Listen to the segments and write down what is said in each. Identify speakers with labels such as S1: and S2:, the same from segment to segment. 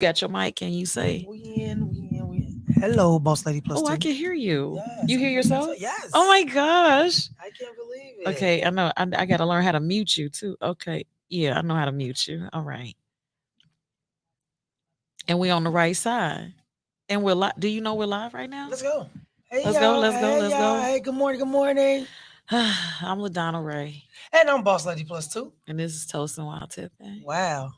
S1: Got your mic, can you say?
S2: We in. Hello, boss lady plus
S1: Oh, I
S2: two.
S1: can hear you.
S2: Yes,
S1: You
S2: I'm
S1: hear
S2: hearing
S1: yourself?
S2: myself.
S1: Oh my
S2: Yes,
S1: gosh.
S2: I can't believe
S1: Okay,
S2: it.
S1: I know. I got to learn how to mute you too. Okay. Yeah, I know how to mute you. All right. And we on the right side. And we're live. Do you know we're live right now?
S2: Let's go. Hey
S1: Let's go.
S2: y'all.
S1: Let's go.
S2: Hey
S1: Let's
S2: y'all.
S1: go.
S2: Hey, good morning. Good morning.
S1: I'm LaDonna Raeh,
S2: And I'm boss lady plus two.
S1: and this is Toastin while Tippin.
S2: Wow,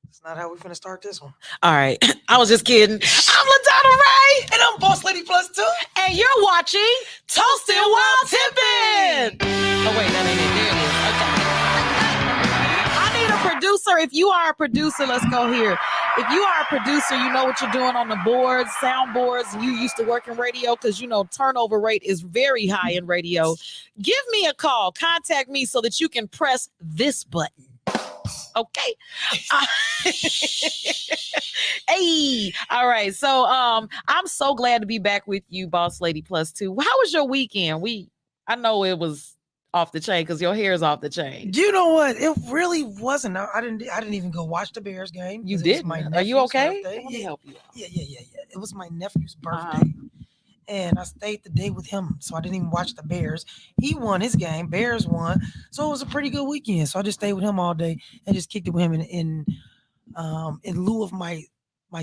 S2: that's not how we finna start this one.
S1: All right. I was just kidding. I'm LaDonna Raeh,
S2: And I'm boss lady plus two.
S1: and you're watching Toastin while Tippin. Oh, wait, that ain't it. There it is. Okay. I need a producer. If you are a producer, let's go here. If you are a producer, you know what you're doing on the boards, soundboards, and you used to work in radio because you know turnover rate is very high in radio. Give me a call. Contact me so that you can press this button. Okay. Uh, hey. All right. So I'm so glad to be back with you, Boss Lady Plus Two. How was your weekend? I know it was off the chain because your hair is off the chain.
S2: You know what? It really wasn't. I didn't even go watch the Bears game.
S1: You
S2: 'Cause it was my
S1: didn't. Are you
S2: nephew's
S1: okay?
S2: birthday.
S1: Let me
S2: Yeah,
S1: help you.
S2: yeah. It was my nephew's
S1: Uh-huh.
S2: birthday. And I stayed the day with him, so I didn't even watch the Bears. He won his game, Bears won, so it was a pretty good weekend. So I just stayed with him all day and just kicked it with him in lieu of my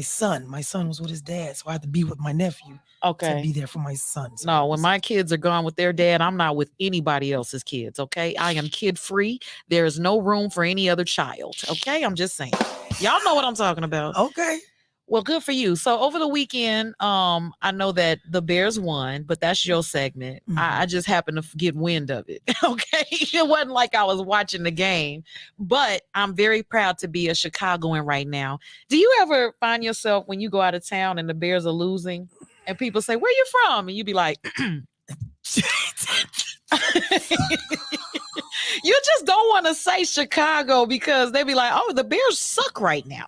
S2: son. My son was with his dad, so I had to be with my nephew to
S1: Okay.
S2: be there for my son. So
S1: No, when my kids are gone with their dad, I'm not with anybody else's kids. Okay. I am kid free. There is no room for any other child. Okay. I'm just saying. Y'all know what I'm talking about.
S2: okay,
S1: Well, good for you. So over the weekend, I know that the Bears won, but that's your segment. I just happened to get wind of it. Okay. It wasn't like I was watching the game, but I'm very proud to be a Chicagoan right now. Do you ever find yourself when you go out of town and the Bears are losing and people say, "Where you from?" And you be like, you just don't want to say Chicago because they be like, "Oh, the Bears suck right now."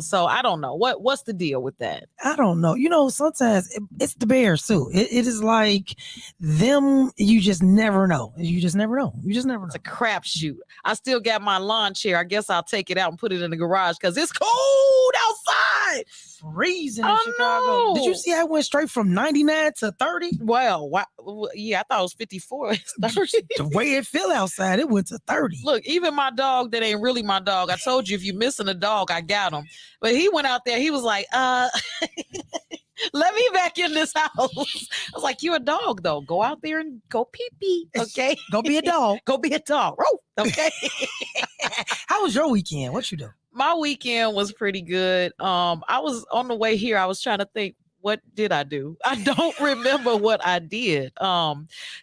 S1: So I don't know what's the deal with that.
S2: I don't know. Sometimes it's the Bears too. It is like them. You just never know. You just never know. You just never know.
S1: It's a crapshoot. I still got my lawn chair. I guess I'll take it out and put it in the garage because it's cold outside.
S2: Freezing in
S1: Oh,
S2: Chicago. Did you
S1: no.
S2: see I went straight from 99 to 30?
S1: Well, yeah, I thought it was 54. It's 30.
S2: The way it feel outside, it went to 30.
S1: Look, even my dog that ain't really my dog. I told you if you're missing a dog, I got him. But he went out there. He was like, let me back in this house. I was like, you're a dog, though. Go out there and go pee pee. Okay.
S2: Go be a dog.
S1: Go be a dog. Okay.
S2: How was your weekend? What you do?
S1: My weekend was pretty good. I was on the way here. I was trying to think, what did I do? I don't remember what I did.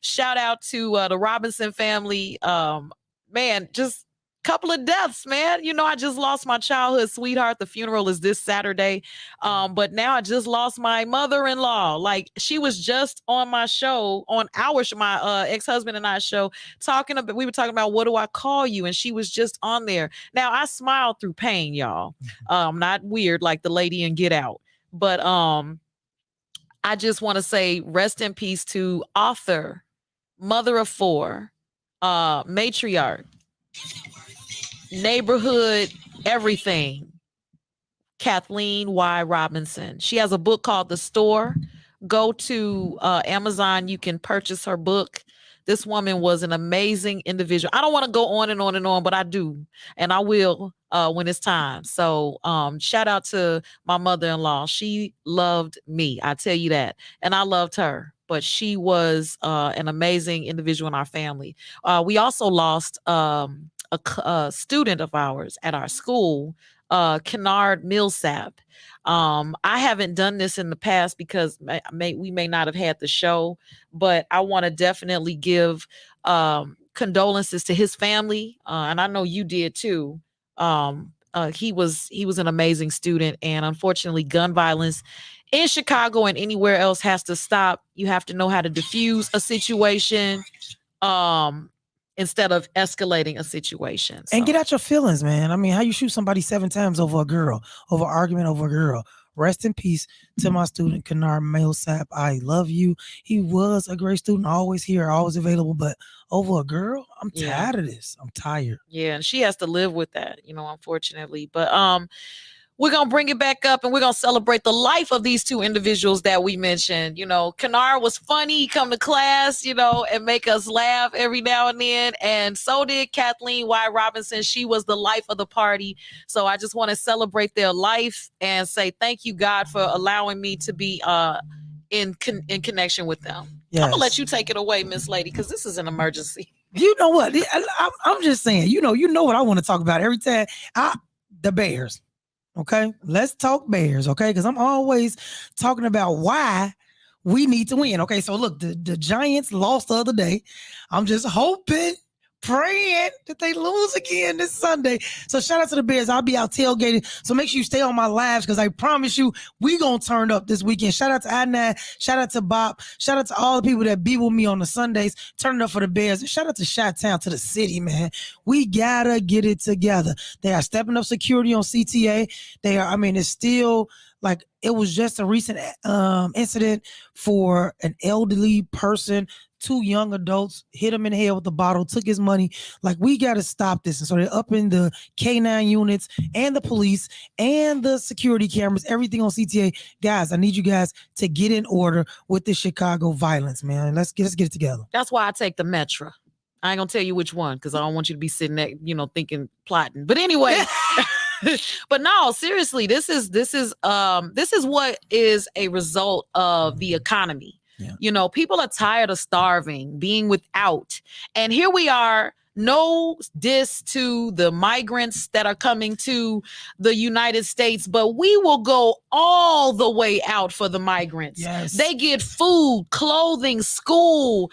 S1: Shout out to the Robinson family. Man, just couple of deaths, man. I just lost my childhood sweetheart. The funeral is this Saturday. But now I just lost my mother-in-law. Like, she was just on my show, on my ex-husband and I show, we were talking about what do I call you? And she was just on there. Now I smiled through pain, y'all. Not weird like the lady in Get Out. But I just want to say rest in peace to author, mother of four, matriarch, neighborhood, everything, Kathleen Robinson. She has a book called The Store. Go to Amazon. You can purchase her book. This woman was an amazing individual. I don't want to go on and on and on, but I do. And I will when it's time. So shout out to my mother-in-law. She loved me. I tell you that. And I loved her. But she was an amazing individual in our family. We also lost a student of ours at our school, Kenard Milsap. I haven't done this in the past because we may not have had the show, but I want to definitely give condolences to his family, and I know you did too. He was an amazing student, and unfortunately, gun violence in Chicago and anywhere else has to stop. You have to know how to diffuse a situation. Instead of escalating a situation.
S2: And get out your feelings, man. I mean, how you shoot somebody 7 times over a girl, over an argument over a girl? Rest in peace to my student, Kenard Milsap. I love you. He was a great student, always here, always available. But over a girl, I'm tired of this. I'm tired.
S1: Yeah, and she has to live with that, unfortunately. But we're going to bring it back up and we're going to celebrate the life of these two individuals that we mentioned. You know, Kenard was funny. He come to class, you know, and make us laugh every now and then. And so did Kathleen Robinson. She was the life of the party. So I just want to celebrate their life and say thank you, God, for allowing me to be in connection with them. Yes. I'm going to let you take it away, Miss Lady, because this is an emergency.
S2: You know what? I'm just saying, you know what I want to talk about every time. The Bears. Okay, let's talk Bears. Okay, because I'm always talking about why we need to win. Okay, so look, the Giants lost the other day. I'm just hoping, praying that they lose again this Sunday. So shout out to the Bears. I'll be out tailgating. So make sure you stay on my lives because I promise you we gonna turn up this weekend. Shout out to I9. Shout out to Bob. Shout out to all the people that be with me on the Sundays. Turning up for the Bears. And shout out to Chi-Town, to the city, man. We gotta get it together. They are stepping up security on CTA. They are, I mean, it's still like it was just a recent incident for an elderly person. 2 young adults hit him in the head with a bottle, took his money. Like, we got to stop this. And so they're upping the K9 units and the police and the security cameras, everything on CTA. Guys, I need you guys to get in order with this Chicago violence, man. Let's get it together.
S1: That's why I take the Metro. I ain't gonna tell you which one because I don't want you to be sitting there, you know, thinking, plotting. But anyway, but no, seriously, this is what is a result of the economy. Yeah. You know, people are tired of starving, being without. And here we are, no diss to the migrants that are coming to the United States, but we will go all the way out for the migrants. Yes. They get food, clothing, school,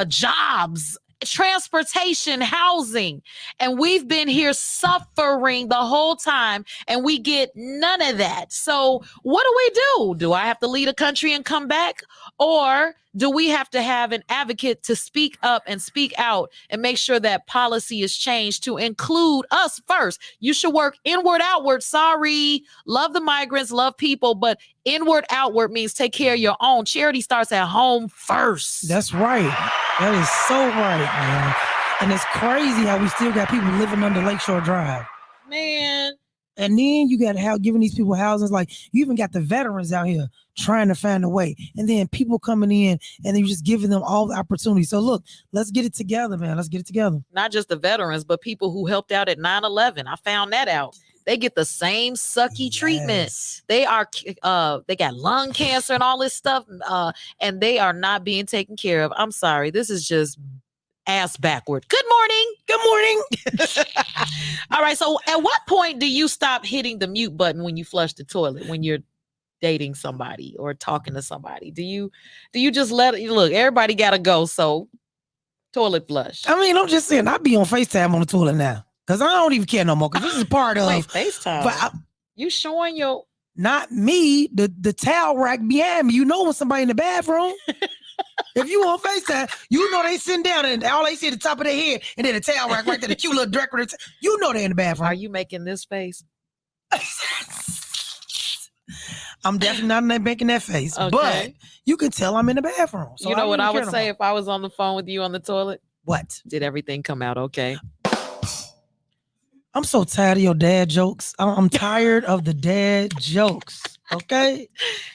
S1: jobs, transportation, housing, and we've been here suffering the whole time and we get none of that. So what do? Do I have to lead a country and come back, or do we have to have an advocate to speak up and speak out and make sure that policy is changed to include us first? You should work inward, outward. Sorry, love the migrants, love people, but inward, outward means take care of your own. Charity starts at home first.
S2: That's right. That is so right, man. And it's crazy how we still got people living under Lakeshore Drive.
S1: Man.
S2: And then you got to have giving these people houses. Like, you even got the veterans out here trying to find a way. And then people coming in and they're just giving them all the opportunities. So look, let's get it together, man. Let's get it together.
S1: Not just the veterans, but people who helped out at 9/11. I found that out. They get the same sucky treatment. They got lung cancer and all this stuff, and they are not being taken care of. I'm sorry. This is just ass backward. Good morning.
S2: Good morning.
S1: All right. So at what point do you stop hitting the mute button when you flush the toilet, when you're dating somebody or talking to somebody? Do you just let it look? Everybody got to go. So toilet flush.
S2: I mean, I'm just saying, I be on FaceTime on the toilet now. Because I don't even care no more. Because this is part of
S1: FaceTime. But you showing your,
S2: not me, the towel rack behind me. You know when somebody in the bathroom. If you on FaceTime, you know they sitting down and all they see at the top of their head, and then the towel rack right there, the cute little director. You know they in the bathroom.
S1: Are you making this face?
S2: I'm definitely not making that face. Okay. But you can tell I'm in the bathroom.
S1: So you know what I would say if I was on the phone with you on the toilet?
S2: What?
S1: Did everything come out okay?
S2: I'm so tired of your dad jokes. I'm tired of the dad jokes. Okay.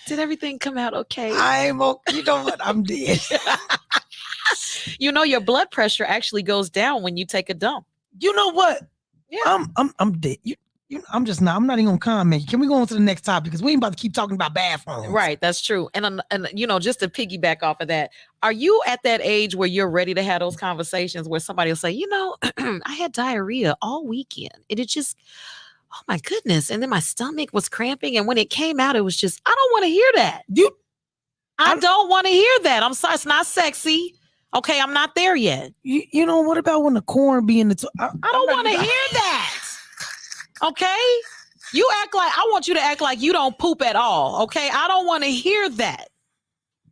S1: Did everything come out okay?
S2: I'm okay. You know what? I'm dead.
S1: You know, your blood pressure actually goes down when you take a dump.
S2: You know what? Yeah. I'm dead. I'm not even gonna comment. Can we go on to the next topic? Because we ain't about to keep talking about bathrooms.
S1: Right, that's true. And you know, just to piggyback off of that, are you at that age where you're ready to have those conversations where somebody will say, you know, I had diarrhea all weekend and it just, oh my goodness. And then my stomach was cramping. And when it came out, it was just, I don't want to hear that. I don't want to hear that. I'm sorry, it's not sexy. Okay, I'm not there yet.
S2: You know, what about when the corn be in the I
S1: don't want to hear that. Okay, I want you to act like you don't poop at all. Okay, I don't want to hear that.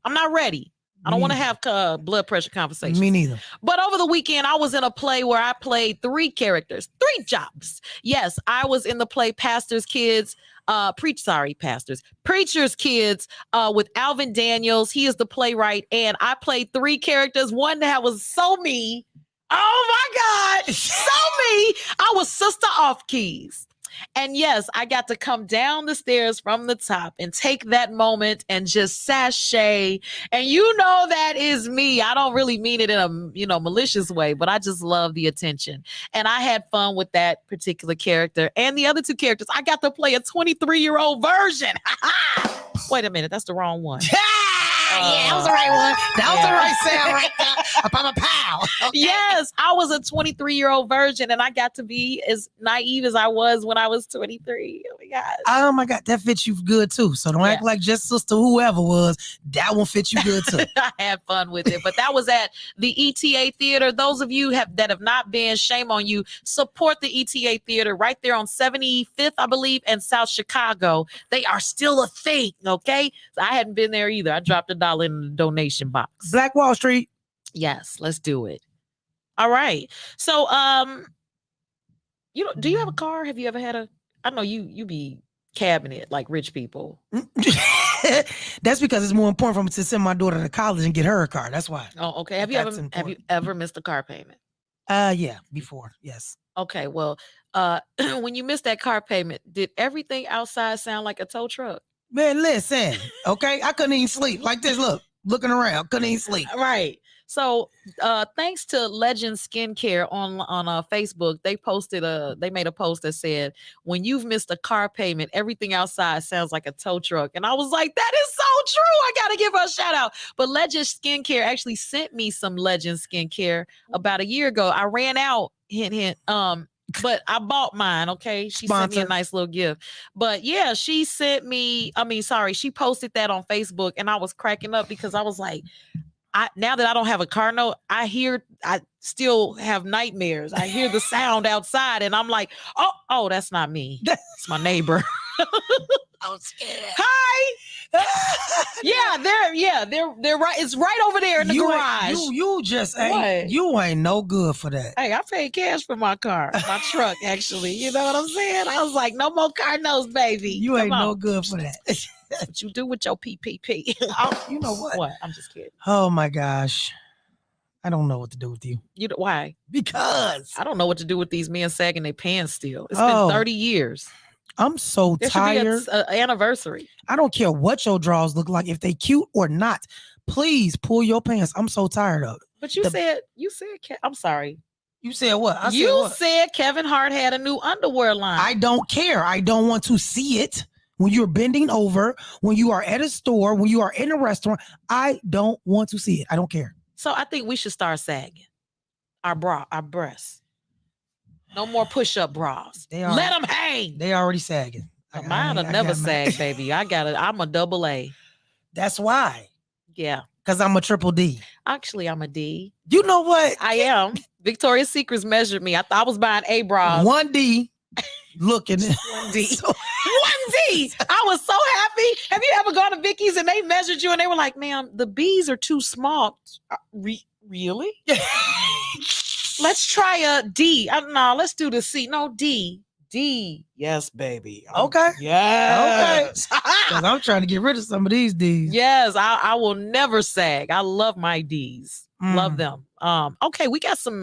S1: I'm not ready. I don't want to have blood pressure conversations.
S2: Me neither.
S1: But over the weekend, I was in a play where I played 3 characters, 3 jobs. Yes, I was in the play Preacher's Kids with Alvin Daniels. He is the playwright, and I played 3 characters. One that was so me. Oh my God, so me. I was Sister Off Keys. And yes, I got to come down the stairs from the top and take that moment and just sashay. And you know that is me. I don't really mean it in a malicious way, but I just love the attention. And I had fun with that particular character and the other two characters. I got to play a 23-year-old version. Wait a minute, that's the wrong one.
S2: Yeah, that was the right one. That was the right sound right there. Up on a pal. Okay.
S1: Yes, I was a 23-year-old version, and I got to be as naive as I was when I was 23. Oh my gosh.
S2: Oh my God, that fits you good too. So don't act like just sister whoever was. That one fits you good too.
S1: I had fun with it, but that was at the ETA Theater. Those of you that have not been, shame on you. Support the ETA Theater right there on 75th, I believe, and South Chicago. They are still a thing, okay? So I hadn't been there either. I dropped $1 in the donation box.
S2: Black Wall Street.
S1: Yes, let's do it. All right. So, do you have a car? Have you ever had I know you be cabbing it like rich people.
S2: That's because it's more important for me to send my daughter to college and get her a car. That's why.
S1: Oh, okay. Have you ever missed a car payment?
S2: Yeah, before. Yes.
S1: Okay. Well, when you missed that car payment, did everything outside sound like a tow truck?
S2: Man, listen. Okay, I couldn't even sleep. Like this, looking around, couldn't even sleep.
S1: Right. So, thanks to LegendSkinCare on Facebook, they made a post that said, "When you've missed a car payment, everything outside sounds like a tow truck." And I was like, "That is so true." I gotta give her a shout out. But LegendSkinCare actually sent me some LegendSkinCare about a year ago. I ran out. Hint, hint. But I bought mine, okay? She sent me a nice little gift. But yeah, she posted that on Facebook, and I was cracking up because I was like, now that I don't have a car note, I still have nightmares. I hear the sound outside, and I'm like, oh, that's not me. It's my neighbor.
S2: I'm scared.
S1: Hi. They're right. It's right over there in the garage.
S2: You ain't no good for that.
S1: Hey, I paid cash for my car, my truck, actually. You know what I'm saying? I was like, no more car notes, baby.
S2: You ain't no good for that.
S1: What you do with your PPP?
S2: You know what?
S1: What? I'm just kidding.
S2: Oh my gosh. I don't know what to do with you.
S1: Why?
S2: Because
S1: I don't know what to do with these men sagging their pants still. It's been 30 years.
S2: I'm so tired.
S1: There should be an anniversary.
S2: I don't care what your drawers look like, if they cute or not. Please pull your pants. I'm so tired of it.
S1: But you said, I'm sorry.
S2: You said what?
S1: You said Kevin Hart had a new underwear line.
S2: I don't care. I don't want to see it. When you're bending over, when you are at a store, when you are in a restaurant, I don't want to see it. I don't care.
S1: So I think we should start sagging our breasts. No more push-up bras. Let them hang.
S2: They already sagging.
S1: Mine will never sag, baby. I'm a double A.
S2: That's why.
S1: Yeah.
S2: Because I'm a triple D.
S1: Actually, I'm a D.
S2: You know what?
S1: I am. Victoria's Secrets measured me. I thought I was buying A bras.
S2: 1D. Looking.
S1: 1D. 1D. I was so happy. Have you ever gone to Vicky's and they measured you and they were like, "Ma'am, the B's are too small." Really? Let's try a D. No, let's do the C. No, D. D. Yes, baby.
S2: Okay.
S1: Yes.
S2: Okay. Because I'm trying to get rid of some of these D's.
S1: Yes, I will never sag. I love my D's. Love them. Okay, we got some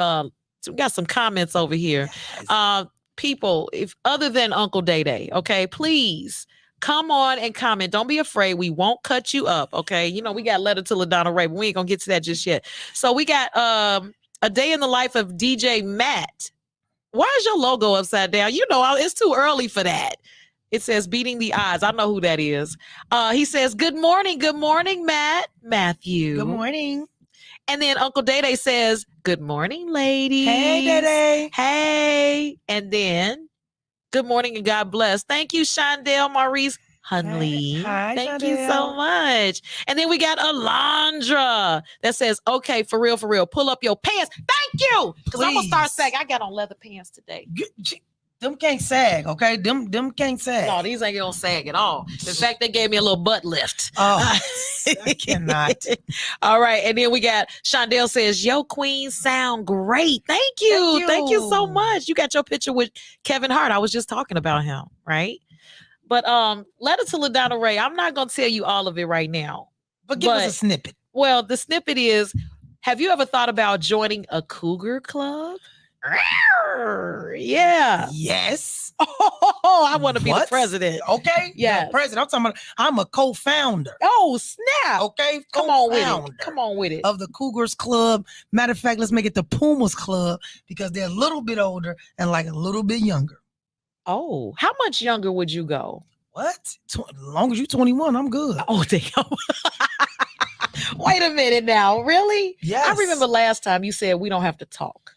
S1: comments over here. Yes. People, if other than Uncle Day Day, okay, please come on and comment. Don't be afraid. We won't cut you up. Okay. You know, we got letter to LaDonna Raeh, but we ain't gonna get to that just yet. So we got a day in the life of DJ Matt. Why is your logo upside down? You know, it's too early for that. It says beating the odds. I know who that is. He says, good morning, Matt. Matthew.
S2: Good morning.
S1: And then Uncle Day Day says, good morning, ladies.
S2: Hey, Day Day.
S1: Hey. And then, good morning and God bless. Thank you, Shondell Maurice Hunley.
S2: Hi,
S1: thank
S2: Shondell.
S1: you so much. And then we got Alondra that says, okay, for real, pull up your pants. Thank you. Because I'm going to start sagging. I got on leather pants today.
S2: Them can't sag, okay? Them can't sag.
S1: No, these ain't gonna sag at all. In fact, they gave me a little butt lift.
S2: Oh, I cannot.
S1: All right, and then we got Shondell says, "Yo, Queen, sound great. Thank you. Thank you so much. You got your picture with Kevin Hart. I was just talking about him, right? But letter to LaDonna Raeh. I'm not gonna tell you all of it right now,
S2: but give us a snippet.
S1: Well, the snippet is: have you ever thought about joining a Cougar Club? Yeah.
S2: Yes.
S1: Oh, I want to be the
S2: What?
S1: president.
S2: Okay.
S1: Yes.
S2: The president. I'm talking about. I'm a co-founder.
S1: Oh, snap.
S2: Okay.
S1: Come on with it.
S2: Co-founder
S1: Come on with it.
S2: of the Cougars Club. Matter of fact, let's make it the Pumas Club because they're a little bit older and like a little bit younger.
S1: Oh, how much younger would you go?
S2: What? As long as you're 21, I'm good.
S1: Oh, damn. Wait a minute now. Really?
S2: Yes.
S1: I remember last time you said we don't have to talk.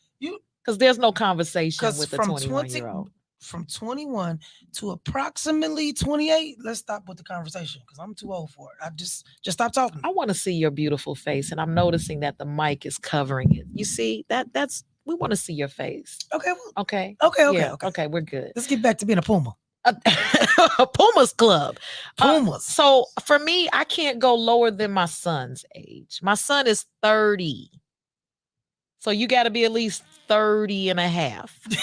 S1: Because there's no conversation with a 21-year-old.
S2: From 21 to approximately 28, let's stop with the conversation because I'm too old for it. I just stop talking.
S1: I want to see your beautiful face, and I'm noticing that the mic is covering it. You see, that's we want to see your face.
S2: Okay. Well,
S1: okay.
S2: Okay.
S1: Okay, we're good.
S2: Let's get back to being a Puma.
S1: A Pumas Club.
S2: Pumas.
S1: So for me, I can't go lower than my son's age. My son is 30. So you got to be at least 30 and a half.
S2: 30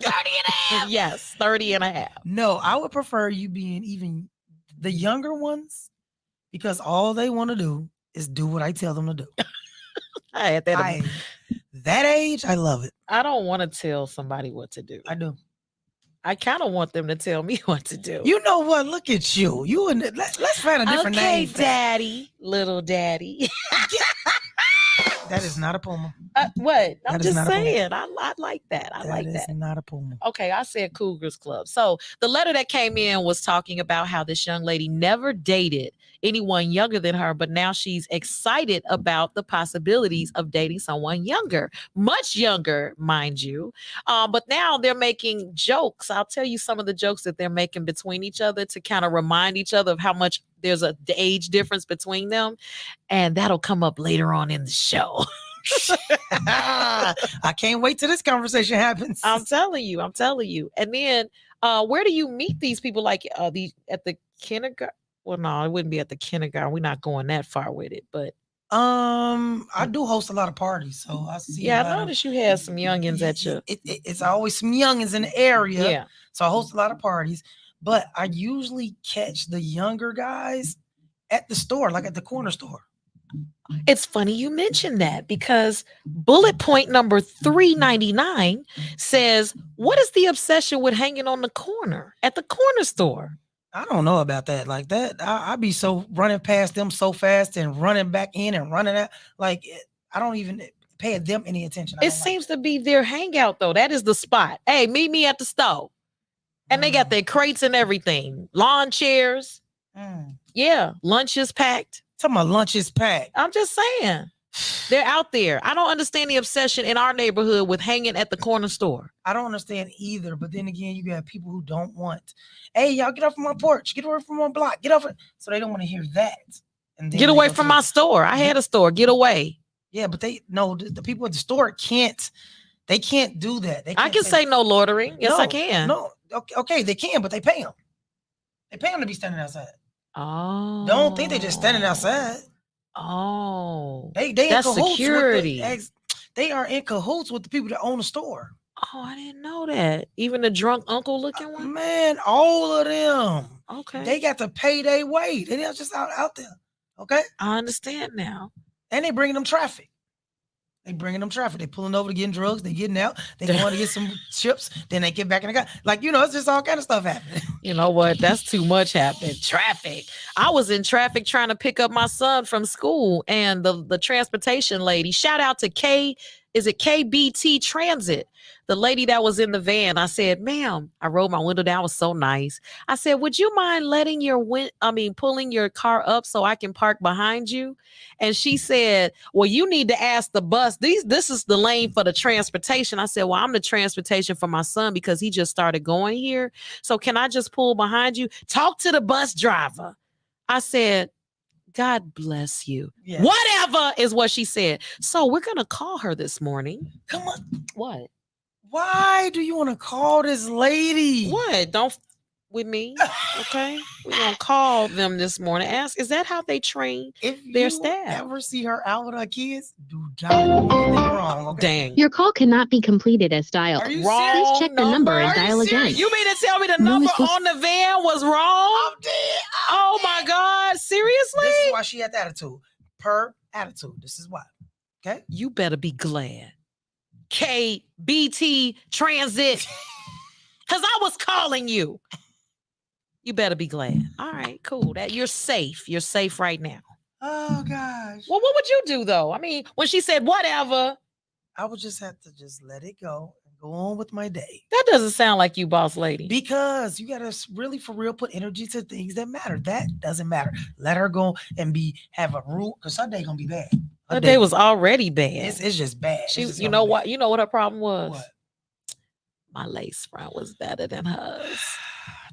S2: and a half.
S1: Yes, 30 and a half.
S2: No, I would prefer you being even the younger ones because all they want to do is do what I tell them to do. That age, I love it.
S1: I don't want to tell somebody what to do.
S2: I do.
S1: I kind of want them to tell me what to do.
S2: You know what? Look at you. You and let's find a different name.
S1: Okay, daddy, little daddy.
S2: That is not a Puma.
S1: What? I'm just saying. I like that. I like that.
S2: That is not a Puma.
S1: Okay, I said Cougars Club. So the letter that came in was talking about how this young lady never dated anyone younger than her, but now she's excited about the possibilities of dating someone younger, much younger, mind you. But now they're making jokes. I'll tell you some of the jokes that they're making between each other to kind of remind each other of how much there's a age difference between them. And that'll come up later on in the show.
S2: I can't wait till this conversation happens.
S1: I'm telling you. And then where do you meet these people? Like at the kindergarten? Well, no, it wouldn't be at the kindergarten. We're not going that far with it, but
S2: I do host a lot of parties, so I see.
S1: Yeah, I noticed you had some youngins at you.
S2: It's always some youngins in the area.
S1: Yeah.
S2: So I host a lot of parties, but I usually catch the younger guys at the store, like at the corner store.
S1: It's funny you mentioned that because bullet point number 399 says, "What is the obsession with hanging on the corner at the corner store?"
S2: I don't know about that. Like that, I be so running past them so fast and running back in and running out. Like I don't even pay them any attention.
S1: It seems to be their hangout though. That is the spot. Hey, meet me at the store. And they got their crates and everything. Lawn chairs. Yeah, lunch is packed.
S2: Talking about lunch is packed.
S1: I'm just saying. They're out there. I don't understand the obsession in our neighborhood with hanging at the corner store.
S2: I don't understand either. But then again, you got people who don't want, hey, y'all get off from my porch, get away from my block, get off. So they don't want to hear that. And then
S1: get away from my store. I had a store. Get away.
S2: Yeah, but the people at the store can't. They can't do that.
S1: I can say no loitering. Yes, I can.
S2: No, okay, they can, but they pay them. They pay them to be standing outside.
S1: Oh,
S2: don't think they're just standing outside.
S1: Oh,
S2: they
S1: that's
S2: in
S1: security.
S2: They are in cahoots with the people that own the store.
S1: Oh, I didn't know that. Even the drunk uncle looking one.
S2: Man, all of them.
S1: Okay,
S2: they got to pay their way. They're not just out there. Okay,
S1: I understand now.
S2: And they bringing them traffic. They pulling over to getting drugs. They getting out. They going to get some chips. Then they get back in the car. Like, it's just all kind of stuff happening.
S1: You know what? That's too much happening. Traffic. I was in traffic trying to pick up my son from school, and the transportation lady, shout out to KBT Transit, the lady that was in the van. I said, "Ma'am," I rolled my window down. It was so nice. I said, "Would you mind pulling your car up so I can park behind you?" And she said, "Well, you need to ask the bus. This is the lane for the transportation." I said, "Well, I'm the transportation for my son because he just started going here. So can I just pull behind you? Talk to the bus driver." I said, "God bless you." Yes. Whatever is what she said. So we're going to call her this morning.
S2: Come on.
S1: What?
S2: Why do you want to call this lady?
S1: What? Don't with me. Okay. We're going to call them this morning. Ask, is that how they train their staff?
S2: If you ever see her out with her kids, do not do anything wrong. Okay?
S1: Dang.
S3: Your call cannot be completed as dialed.
S2: Are you
S3: Please check the number and dial again.
S1: You mean to tell me the number on the van was wrong?
S2: I'm dead.
S1: Oh my God. Seriously?
S2: This is why she had the attitude. Per attitude. This is why. Okay.
S1: You better be glad. KBT Transit. Because I was calling you. You better be glad. All right, cool. That you're safe. You're safe right now.
S2: Oh gosh.
S1: Well, what would you do though? I mean, when she said whatever,
S2: I would just have to just let it go and go on with my day.
S1: that doesn't sound like you, boss lady.
S2: Because you gotta really for real put energy to things that matter. That doesn't matter. Let her go and have a rule because her day gonna be bad.
S1: Her day was already bad.
S2: It's just bad.
S1: She,
S2: It's just
S1: you
S2: gonna
S1: know
S2: be
S1: what?
S2: bad.
S1: You know what her problem was?
S2: What?
S1: My lace front was better than hers.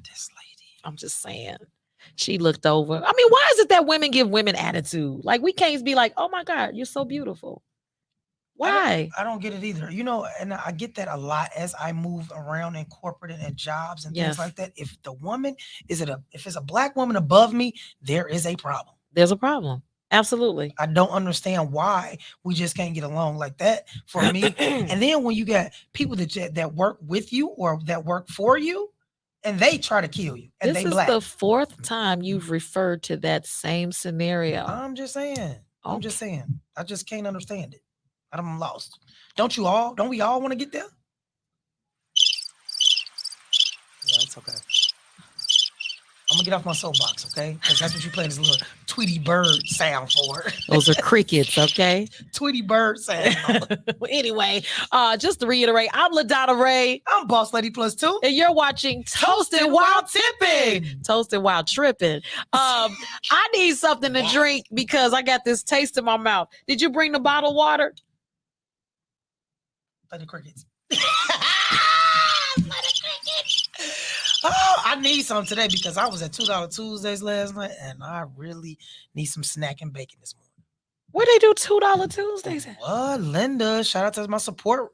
S2: This lady.
S1: I'm just saying. She looked over. I mean, why is it that women give women attitude? Like we can't be like, oh my God, you're so beautiful. Why?
S2: I don't get it either. You know, and I get that a lot as I move around in corporate and at jobs and
S1: Yes.
S2: things like that. If the woman if it's a black woman above me, there is a problem.
S1: There's a problem. Absolutely.
S2: I don't understand why we just can't get along like that for me. And then when you got people that work with you or that work for you, and they try to kill you, and
S1: This
S2: they
S1: is
S2: black.
S1: the fourth time you've referred to that same scenario.
S2: I'm just saying. I'm just
S1: Okay.
S2: saying. I just can't understand it. I'm lost. Don't we all want to get there? Yeah, it's okay. I'm gonna get off my soapbox, okay? Because that's what you play this little Tweety Bird sound for.
S1: Those are crickets, okay?
S2: Tweety Bird sound.
S1: Well, anyway, just to reiterate, I'm LaDonna Raeh,
S2: I'm Boss Lady Plus 2.
S1: and you're watching Toastin' While Tippin'. Toastin' While Trippin'. I need something to drink because I got this taste in my mouth. Did you bring the bottled water?
S2: Play the crickets. Oh, I need some today because I was at $2 Tuesdays last night and I really need some snack and bacon this morning.
S1: Where they do $2 Tuesdays at?
S2: What? Linda, shout out to my support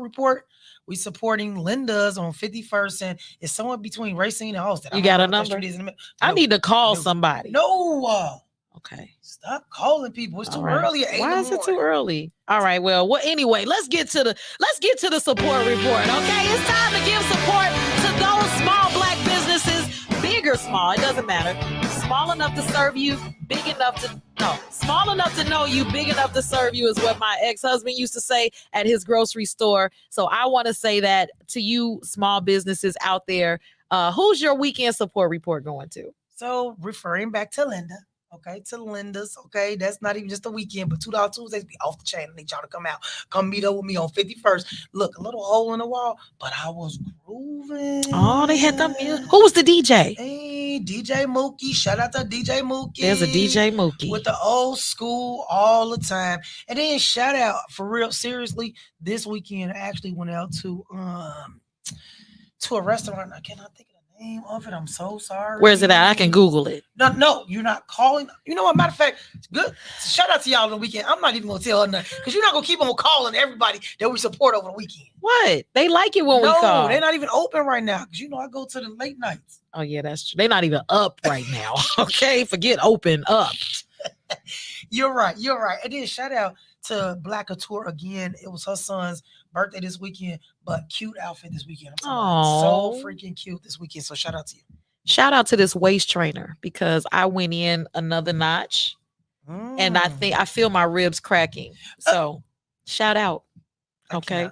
S2: report. We supporting Linda's on 51st and it's somewhere between Racine and Austin.
S1: You got a number? I need to call somebody.
S2: No.
S1: Okay.
S2: Stop calling people. It's too early at 8
S1: Why is it too early? All right. Well, anyway, let's get to the support report. Okay. It's time to give support to those small black businesses, big or small, it doesn't matter. Small enough to serve you, small enough to know you, big enough to serve you is what my ex-husband used to say at his grocery store. So I want to say that to you small businesses out there. Who's your weekend support report going to?
S2: So referring back to Linda. Okay, to Linda's. Okay, that's not even just a weekend, but $2 Tuesdays be off the chain. I need y'all to come meet up with me on 51st. Look, a little hole in the wall, but I was grooving.
S1: Oh, they had the music. Who was the DJ?
S2: Hey, DJ Mookie. Shout out to DJ Mookie.
S1: There's a DJ Mookie
S2: with the old school all the time. And then shout out for real, seriously, this weekend I actually went out to a restaurant. I cannot think of the name of it. I'm so sorry.
S1: Where's it at? I can Google it.
S2: No, you're not calling. You know what? Matter of fact, it's good. Shout out to y'all on the weekend. I'm not even gonna tell her nothing because you're not gonna keep on calling everybody that we support over the weekend.
S1: What? They like it when we call.
S2: No, they're not even open right now because I go to the late nights.
S1: Oh yeah, that's true. They're not even up right now. Okay, forget open up.
S2: You're right. And then shout out to Black Couture again. It was her son's birthday this weekend, but cute outfit this weekend. So freaking cute this weekend. So shout out to you.
S1: Shout out to this waist trainer because I went in another notch and I feel my ribs cracking. So shout out. Okay.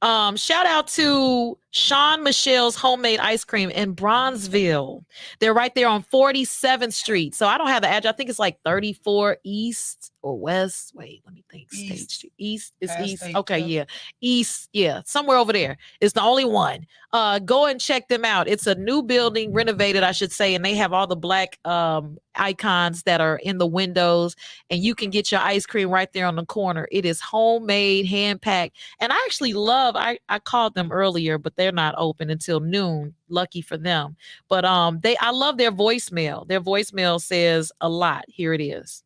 S1: Shout out to Sean Michelle's Homemade Ice Cream in Bronzeville. They're right there on 47th Street. So I don't have the address. I think it's like 34 East or West. Wait, let me think. State Street. East is East. Okay, yeah. East, yeah. Somewhere over there. It's the only one. Go and check them out. It's a new building, renovated, I should say, and they have all the black icons that are in the windows, and you can get your ice cream right there on the corner. It is homemade, hand-packed, and I actually love, I called them earlier, but they're not open until noon. Lucky for them. But I love their voicemail. Their voicemail says a lot. Here it is.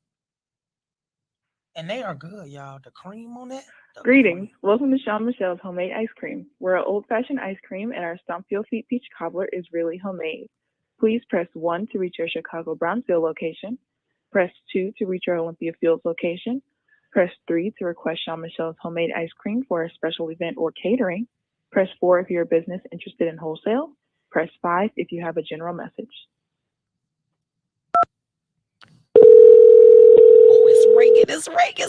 S2: And they are good, y'all. The cream on that.
S4: Greetings. Welcome to Sean Michelle's Homemade Ice Cream. We're an old-fashioned ice cream, and our Stomp Your Feet Peach Cobbler is really homemade. Please press 1 to reach your Chicago Brownsville location. Press 2 to reach our Olympia Fields location. Press 3 to request Sean Michelle's Homemade Ice Cream for a special event or catering. Press 4 if you're a business interested in wholesale. Press 5 if you have a general message.
S1: Oh, it's ringing.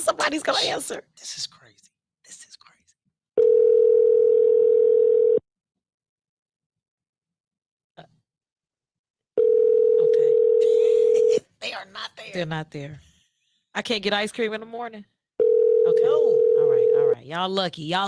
S1: Somebody's going to answer.
S2: This is crazy. not there.
S1: They're not there. I can't get ice cream in the morning. Okay. All right. Y'all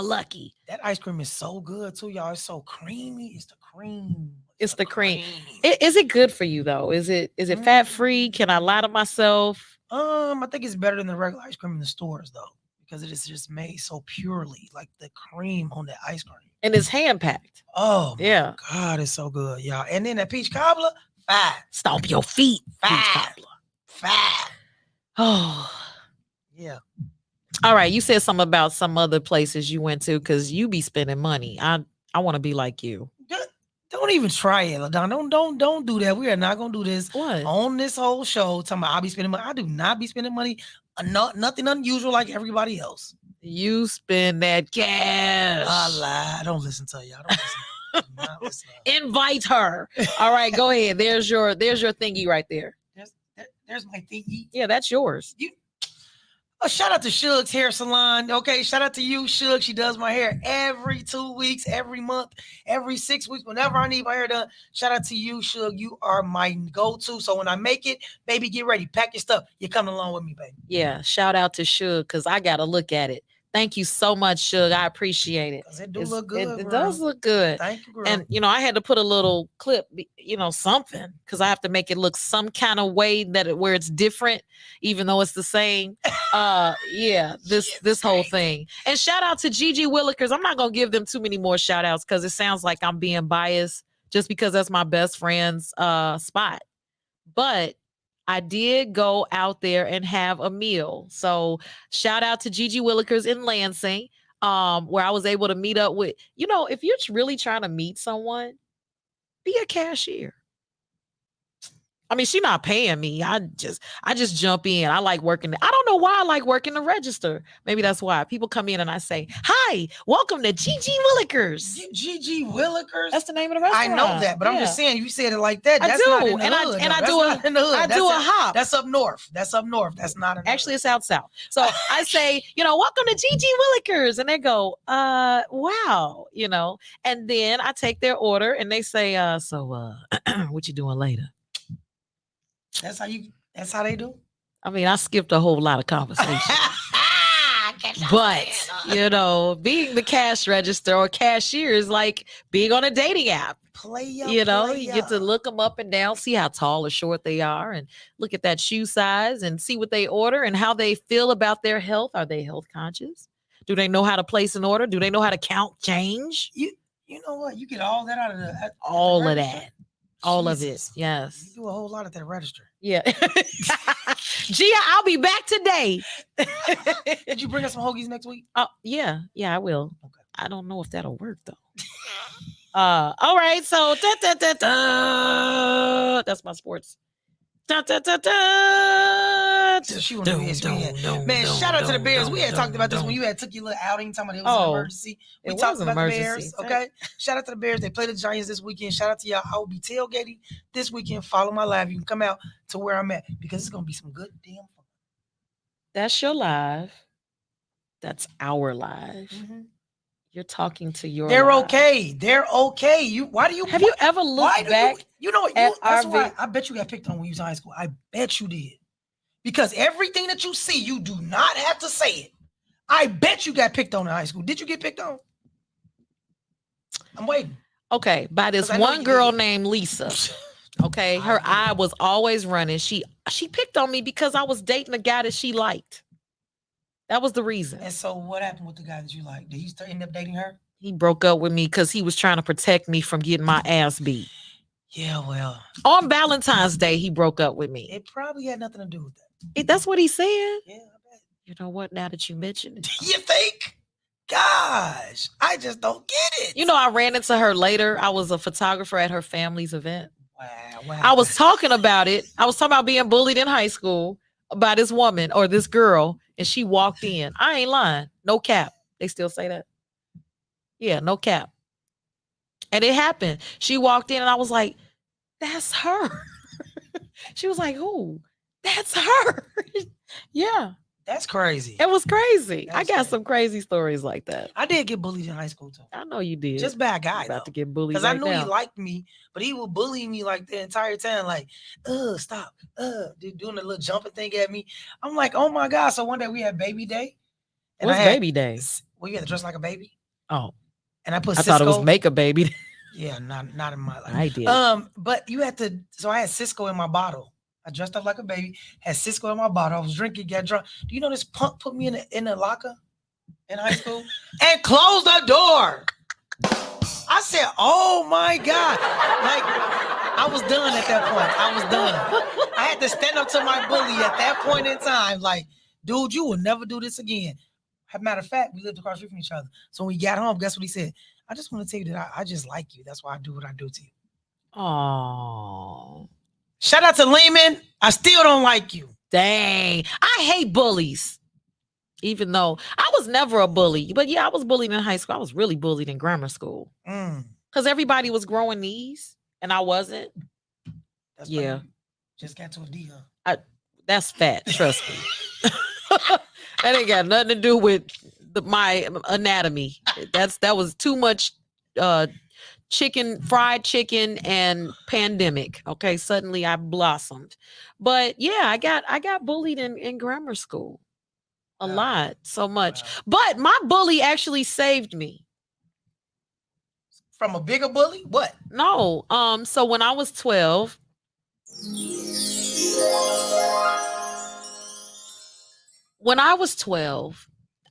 S1: lucky.
S2: That ice cream is so good too, y'all. It's so creamy. It's the cream.
S1: It's the cream. Is it good for you though? Is it fat free? Can I lie to myself?
S2: I think it's better than the regular ice cream in the stores though, because it is just made so purely, like the cream on the ice cream.
S1: And it's hand packed.
S2: Oh
S1: yeah.
S2: God, it's so good, y'all. And then that peach cobbler, 5.
S1: Stomp your feet.
S2: 5.
S1: Peach cobbler.
S2: 5.
S1: Oh.
S2: Yeah.
S1: All right. You said something about some other places you went to because you be spending money. I want to be like you.
S2: Don't even try it, LaDonna. Don't do that. We are not gonna do this on this whole show. Talking about I'll be spending money. I do not be spending money. Nothing unusual like everybody else.
S1: You spend that cash.
S2: I lie. Don't listen to you. I don't listen. Do not listen to her.
S1: Invite her. All right, go ahead. There's your thingy right there.
S2: There's my thingy.
S1: Yeah, that's yours.
S2: Shout out to Shug's Hair Salon. Okay, shout out to you, Shug. She does my hair every 2 weeks, every month, every 6 weeks. Whenever I need my hair done, shout out to you, Shug. You are my go-to. So when I make it, baby, get ready. Pack your stuff. You're coming along with me, baby.
S1: Yeah, shout out to Shug because I got to look at it. Thank you so much, Shug. I appreciate it.
S2: Because it do look good.
S1: It does look good.
S2: Thank you, girl.
S1: And, I had to put a little clip, something, because I have to make it look some kind of way where it's different, even though it's the same. Yeah, this whole thing. And shout out to Gigi Willikers. I'm not going to give them too many more shout outs because it sounds like I'm being biased just because that's my best friend's spot. But I did go out there and have a meal. So shout out to Gigi Willikers in Lansing, where I was able to meet up with, if you're really trying to meet someone, be a cashier. I mean, she's not paying me. I just jump in. I like working. I don't know why I like working the register. Maybe that's why people come in and I say, "Hi, welcome to Gigi Willikers."
S2: Gigi Willikers.
S1: That's the name of the restaurant.
S2: I know that, but I'm just saying, you said it like that. That's
S1: I
S2: not
S1: do,
S2: in the
S1: and
S2: hood,
S1: I do a hop.
S2: That's up north. That's up north. That's not
S1: actually it's out south. So I say, welcome to Gigi Willikers, and they go, wow, and then I take their order and they say, so what you doing later?
S2: That's how they do.
S1: I mean, I skipped a whole lot of conversation. But, being the cash register or cashier is like being on a dating app. You get to look them up and down, see how tall or short they are, and look at that shoe size and see what they order and how they feel about their health. Are they health conscious? Do they know how to place an order? Do they know how to count change?
S2: You know what? You get all that out of the
S1: all of that. All of it, yes.
S2: You do a whole lot at that register.
S1: Yeah. Gia, I'll be back today.
S2: Did you bring us some hoagies next week?
S1: Oh, yeah, I will. Okay. I don't know if that'll work though. All right, so that's my sports.
S2: She wanted to be ESPN. Man, shout out to the Bears. We had talked about this when you had took your little outing, talking about it was an emergency. We talked about the Bears. Okay. Shout out to the Bears. They play the Giants this weekend. Shout out to y'all. I will be tailgating this weekend. Follow my live. You can come out to where I'm at because it's gonna be some good damn fun.
S1: That's your live. That's our live. Mm-hmm. You're talking to your.
S2: They're
S1: live.
S2: Okay. They're okay.
S1: Have you ever looked back?
S2: That's why I bet you got picked on when you was in high school. I bet you did. Because everything that you see, you do not have to say it. I bet you got picked on in high school. Did you get picked on? I'm waiting.
S1: Okay, by this one girl named Lisa. Okay, her eye was always running. She picked on me because I was dating a guy that she liked. That was the reason.
S2: And so what happened with the guy that you liked? Did he end up dating her?
S1: He broke up with me because he was trying to protect me from getting my ass beat.
S2: Yeah, well.
S1: On Valentine's Day, he broke up with me.
S2: It probably had nothing to do with that.
S1: That's what he said?
S2: Yeah, I bet.
S1: You know what? Now that you mention it.
S2: You think? Gosh, I just don't get it.
S1: I ran into her later. I was a photographer at her family's event.
S2: Wow.
S1: I was talking about it. I was talking about being bullied in high school by this woman or this girl, and she walked in. I ain't lying. No cap. They still say that. Yeah, no cap. And it happened. She walked in and I was like, that's her. She was like, who? That's her. Yeah.
S2: That's crazy.
S1: It was crazy. I
S2: That's
S1: got
S2: crazy.
S1: some crazy stories like that.
S2: I did get bullied in high school too.
S1: I know you did.
S2: Just by a guy,
S1: You about
S2: though.
S1: to get bullied
S2: Because
S1: right
S2: I knew
S1: now.
S2: he liked me, but he would bully me like the entire time, like, stop, doing the little jumping thing at me. I'm like, oh my God. So one day we had baby day. And
S1: What's
S2: I had,
S1: baby day?
S2: Well, you had to dress like a baby.
S1: Oh,
S2: And I put
S1: I
S2: Cisco.
S1: thought it was make a baby.
S2: Yeah, not in my life.
S1: I did.
S2: But you had to, so I had Cisco in my bottle. I dressed up like a baby, had Cisco in my bottle. I was drinking, got drunk. Do you know this punk put me in the locker in high school and closed the door? I said, oh my God. Like, I was done at that point. I was done. I had to stand up to my bully at that point in time. Like, dude, you will never do this again. As a matter of fact, we lived across the street from each other. So when we got home, guess what he said? I just want to tell you that I just like you. That's why I do what I do to you.
S1: Oh,
S2: Shout out to Lehman. I still don't like you.
S1: dang. I hate bullies. Even though I was never a bully. But yeah, I was bullied in high school. I was really bullied in grammar school. Because everybody was growing knees and I wasn't.
S2: That's
S1: Yeah.
S2: funny. Just got to a D, huh?
S1: That's fat. Trust me. That ain't got nothing to do with my anatomy. That was too much fried chicken and pandemic. Okay, suddenly I blossomed. But yeah, I got bullied in grammar school a
S2: Wow.
S1: lot, so much.
S2: Wow.
S1: But my bully actually saved me.
S2: From a bigger bully? What?
S1: No, so when I was 12,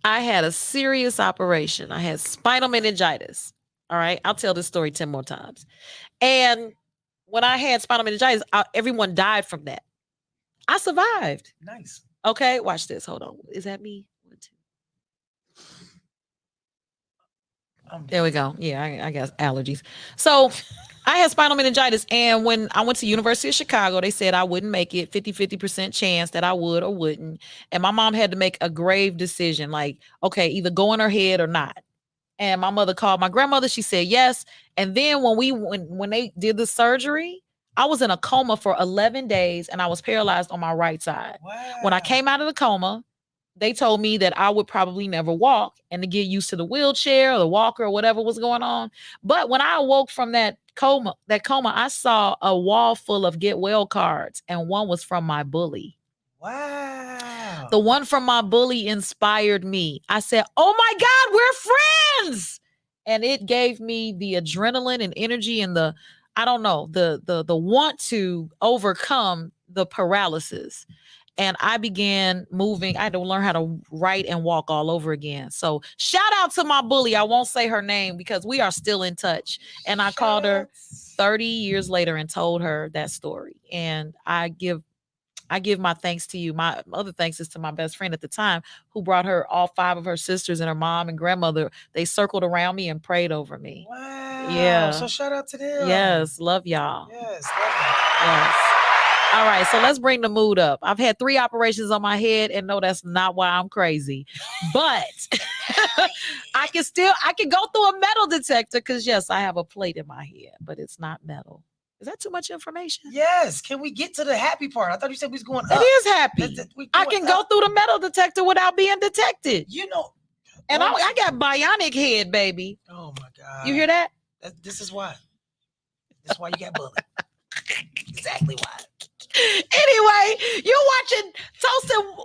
S1: I had a serious operation. I had spinal meningitis. All right, I'll tell this story 10 more times. And when I had spinal meningitis, everyone died from that. I survived.
S2: Nice.
S1: Okay, watch this. Hold on. Is that me? 1, 2. There we go. Yeah, I got allergies. So I had spinal meningitis. And when I went to University of Chicago, they said I wouldn't make it, 50% chance that I would or wouldn't. And my mom had to make a grave decision, like, okay, either go in her head or not. And my mother called my grandmother. She said yes. And then when they did the surgery, I was in a coma for 11 days and I was paralyzed on my right side.
S2: Wow.
S1: When I came out of the coma, they told me that I would probably never walk and to get used to the wheelchair or the walker or whatever was going on. But when I awoke from that coma, I saw a wall full of get well cards and one was from my bully.
S2: Wow.
S1: The one from my bully inspired me. I said, oh my God, we're friends. And it gave me the adrenaline and energy and the want to overcome the paralysis. And I began moving. I had to learn how to write and walk all over again. So shout out to my bully. I won't say her name because we are still in touch. And I called her 30 years later and told her that story. And I give my thanks to you. My other thanks is to my best friend at the time who brought her all 5 of her sisters and her mom and grandmother. They circled around me and prayed over me.
S2: Wow.
S1: Yeah.
S2: So shout out to them.
S1: Yes. Love y'all.
S2: Yes. Love
S1: Yes. All right. So let's bring the mood up. I've had 3 operations on my head and no, that's not why I'm crazy. But I can go through a metal detector because yes, I have a plate in my head, but it's not metal. Is that too much information?
S2: Yes. Can we get to the happy part? I thought you said we was going up.
S1: It is happy. I can go
S2: up.
S1: through the metal detector without being detected.
S2: You know.
S1: And I got bionic head, baby.
S2: Oh my God.
S1: You hear that?
S2: This is why. This is why you got bullied. Exactly why.
S1: Anyway, you're watching Toastin.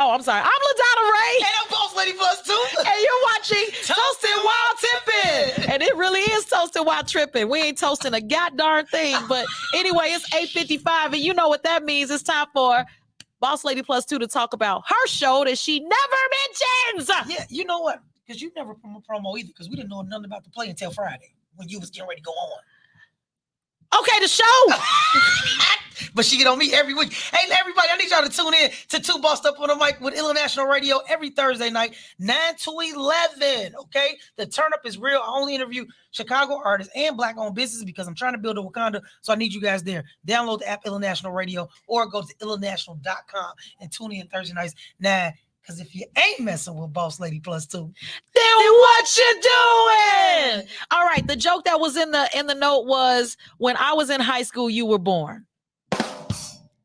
S1: Oh, I'm sorry. I'm LaDonna Raeh.
S2: And I'm Boss Lady Plus 2.
S1: And you're watching Toastin While Tippin. And it really is Toastin While Tripping. We ain't toasting a goddamn thing. But anyway, it's 8:55. And you know what that means. It's time for Boss Lady Plus 2 to talk about her show that she never mentions.
S2: Yeah, you know what? Because you never promo either. Because we didn't know nothing about the play until Friday when you was getting ready to go on.
S1: Okay, the show.
S2: But she get on me every week. Hey, everybody, I need y'all to tune in to 2 Bossed Up on the Mic with International Radio every Thursday night, 9 to 11. Okay? The turn up is real. I only interview Chicago artists and Black-owned businesses because I'm trying to build a Wakanda. So I need you guys there. Download the app International Radio or go to international.com and tune in Thursday nights 9. Because if you ain't messing with Boss Lady Plus 2,
S1: then what you doing? All right, the joke that was in the note was when I was in high school, you were born.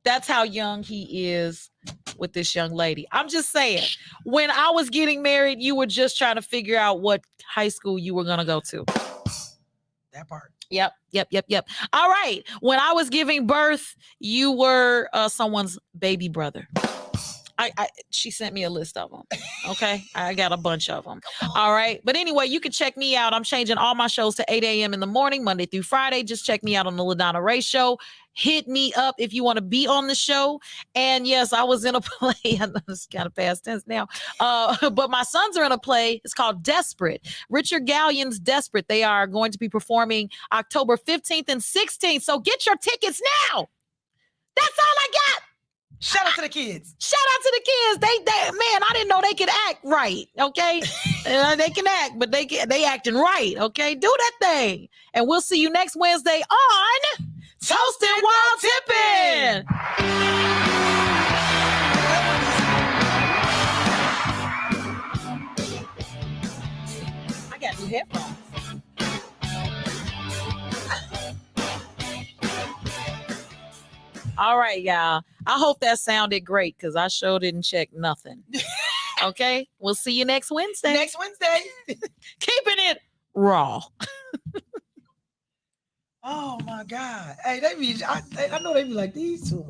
S1: That's how young he is. with this young lady. I'm just saying, when I was getting married, you were just trying to figure out what high school you were going to go to.
S2: That part.
S1: Yep. All right. When I was giving birth, you were someone's baby brother. She sent me a list of them. Okay. I got a bunch of them. All right. But anyway, you can check me out. I'm changing all my shows to 8 a.m. in the morning, Monday through Friday. Just check me out on the LaDonna Raeh Show. Hit me up if you want to be on the show. And yes, I was in a play. I know it's kind of past tense now. But my sons are in a play. It's called Desperate. Richard Galleon's Desperate. They are going to be performing October 15th and 16th. So get your tickets now. That's all I got.
S2: Shout out to the kids.
S1: Shout out to the kids. They man, I didn't know they could act right. Okay. They can act, but they acting right. Okay. Do that thing. And we'll see you next Wednesday on Toastin While Tippin'. I got new headphones. All right, y'all. I hope that sounded great because I sure didn't check nothing. Okay. We'll see you next Wednesday.
S2: Next Wednesday.
S1: Keeping it raw.
S2: Oh my God. Hey, I know they be like, these two